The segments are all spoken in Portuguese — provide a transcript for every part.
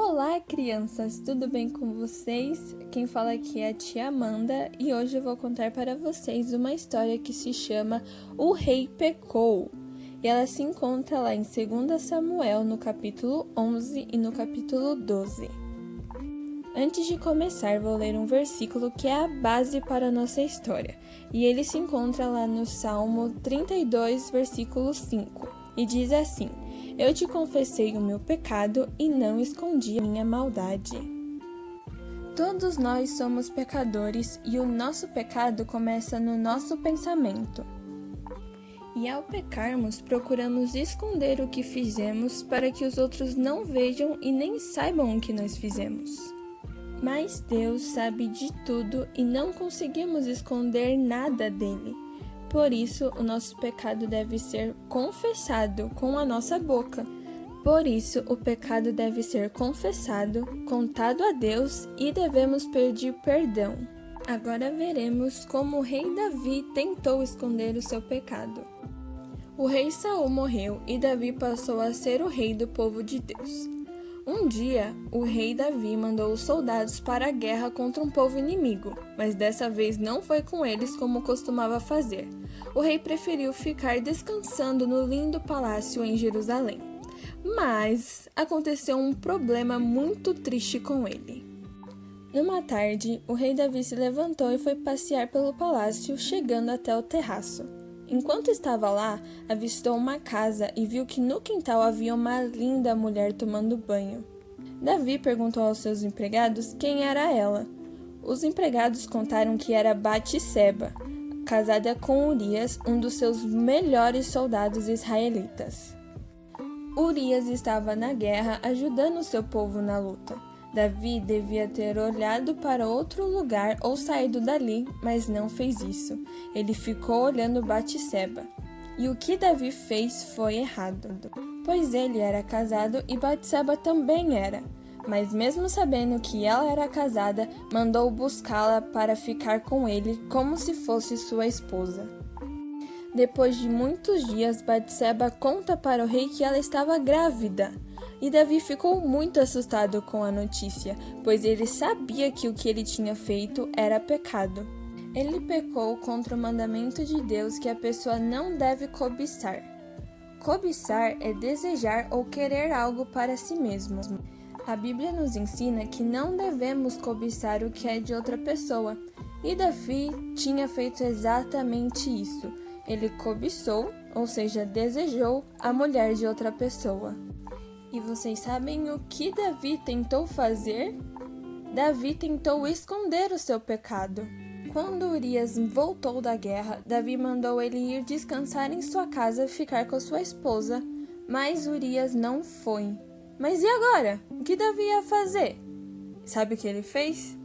Olá, crianças! Tudo bem com vocês? Quem fala aqui é a tia Amanda e hoje eu vou contar para vocês uma história que se chama O Rei Pecou. E ela se encontra lá em 2 Samuel, no capítulo 11 e no capítulo 12. Antes de começar, vou ler um versículo que é a base para a nossa história. E ele se encontra lá no Salmo 32, versículo 5. E diz assim: Eu te confessei o meu pecado e não escondi a minha maldade. Todos nós somos pecadores e o nosso pecado começa no nosso pensamento. E ao pecarmos, procuramos esconder o que fizemos para que os outros não vejam e nem saibam o que nós fizemos. Mas Deus sabe de tudo e não conseguimos esconder nada dele. Por isso, o nosso pecado deve ser confessado com a nossa boca. Por isso, o pecado deve ser confessado, contado a Deus e devemos pedir perdão. Agora veremos como o rei Davi tentou esconder o seu pecado. O rei Saul morreu e Davi passou a ser o rei do povo de Deus. Um dia, o rei Davi mandou os soldados para a guerra contra um povo inimigo, mas dessa vez não foi com eles como costumava fazer. O rei preferiu ficar descansando no lindo palácio em Jerusalém. Mas aconteceu um problema muito triste com ele. Numa tarde, o rei Davi se levantou e foi passear pelo palácio, chegando até o terraço. Enquanto estava lá, avistou uma casa e viu que no quintal havia uma linda mulher tomando banho. Davi perguntou aos seus empregados quem era ela. Os empregados contaram que era Batseba, casada com Urias, um dos seus melhores soldados israelitas. Urias estava na guerra ajudando seu povo na luta. Davi devia ter olhado para outro lugar ou saído dali, mas não fez isso. Ele ficou olhando Batseba. E o que Davi fez foi errado, pois ele era casado e Batseba também era. Mas mesmo sabendo que ela era casada, mandou buscá-la para ficar com ele como se fosse sua esposa. Depois de muitos dias, Batseba conta para o rei que ela estava grávida. E Davi ficou muito assustado com a notícia, pois ele sabia que o que ele tinha feito era pecado. Ele pecou contra o mandamento de Deus que a pessoa não deve cobiçar. Cobiçar é desejar ou querer algo para si mesmo. A Bíblia nos ensina que não devemos cobiçar o que é de outra pessoa. E Davi tinha feito exatamente isso. Ele cobiçou, ou seja, desejou a mulher de outra pessoa. E vocês sabem o que Davi tentou fazer? Davi tentou esconder o seu pecado. Quando Urias voltou da guerra, Davi mandou ele ir descansar em sua casa e ficar com sua esposa, mas Urias não foi. Mas e agora? O que Davi ia fazer? Sabe o que ele fez?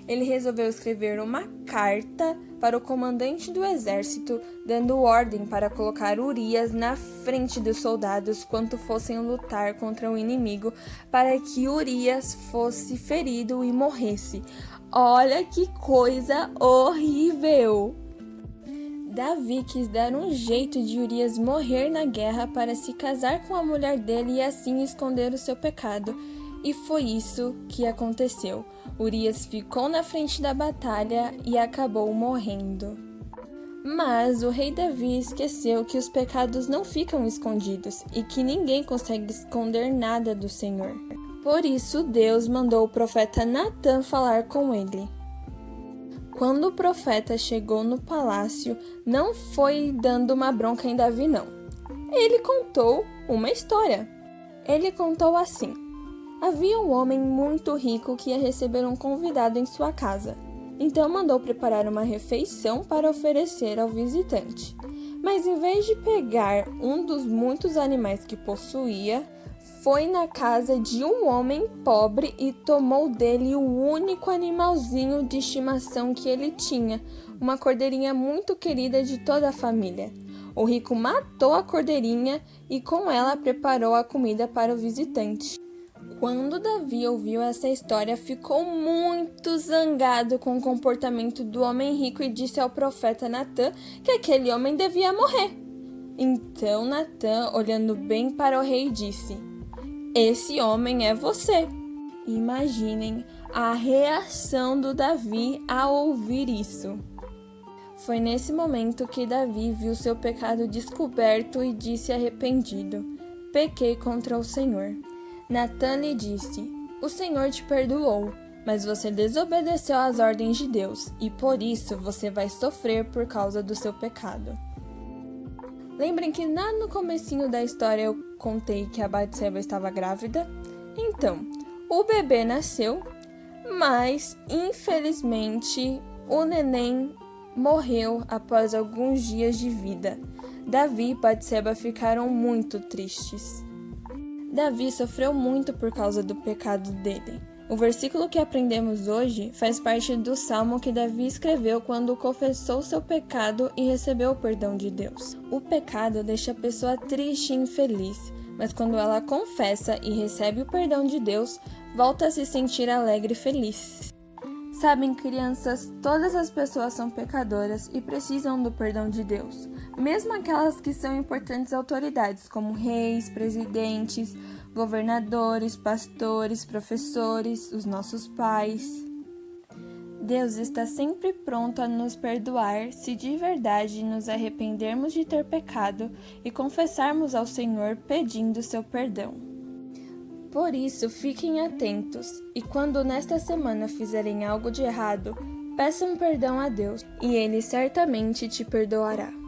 Ele resolveu escrever uma carta para o comandante do exército, dando ordem para colocar Urias na frente dos soldados quando fossem lutar contra o inimigo, para que Urias fosse ferido e morresse. Olha que coisa horrível! Davi quis dar um jeito de Urias morrer na guerra para se casar com a mulher dele e assim esconder o seu pecado. E foi isso que aconteceu. Urias ficou na frente da batalha e acabou morrendo. Mas o rei Davi esqueceu que os pecados não ficam escondidos e que ninguém consegue esconder nada do Senhor. Por isso, Deus mandou o profeta Natã falar com ele. Quando o profeta chegou no palácio, não foi dando uma bronca em Davi, não. Ele contou uma história. Ele contou assim: havia um homem muito rico que ia receber um convidado em sua casa. Então mandou preparar uma refeição para oferecer ao visitante. Mas em vez de pegar um dos muitos animais que possuía, foi na casa de um homem pobre e tomou dele o único animalzinho de estimação que ele tinha, uma cordeirinha muito querida de toda a família. O rico matou a cordeirinha e com ela preparou a comida para o visitante. Quando Davi ouviu essa história, ficou muito zangado com o comportamento do homem rico e disse ao profeta Natã que aquele homem devia morrer. Então Natã, olhando bem para o rei, disse: Esse homem é você. Imaginem a reação do Davi ao ouvir isso. Foi nesse momento que Davi viu seu pecado descoberto e disse arrependido: pequei contra o Senhor. Natan lhe disse: o Senhor te perdoou, mas você desobedeceu às ordens de Deus, e por isso você vai sofrer por causa do seu pecado. Lembrem que lá no comecinho da história eu contei que a Batseba estava grávida? Então, o bebê nasceu, mas infelizmente o neném morreu após alguns dias de vida. Davi e Batseba ficaram muito tristes. Davi sofreu muito por causa do pecado dele. O versículo que aprendemos hoje faz parte do salmo que Davi escreveu quando confessou seu pecado e recebeu o perdão de Deus. O pecado deixa a pessoa triste e infeliz, mas quando ela confessa e recebe o perdão de Deus, volta a se sentir alegre e feliz. Sabem, crianças, todas as pessoas são pecadoras e precisam do perdão de Deus, mesmo aquelas que são importantes autoridades, como reis, presidentes, governadores, pastores, professores, os nossos pais. Deus está sempre pronto a nos perdoar se de verdade nos arrependermos de ter pecado e confessarmos ao Senhor pedindo seu perdão. Por isso, fiquem atentos e quando nesta semana fizerem algo de errado, peçam perdão a Deus e Ele certamente te perdoará.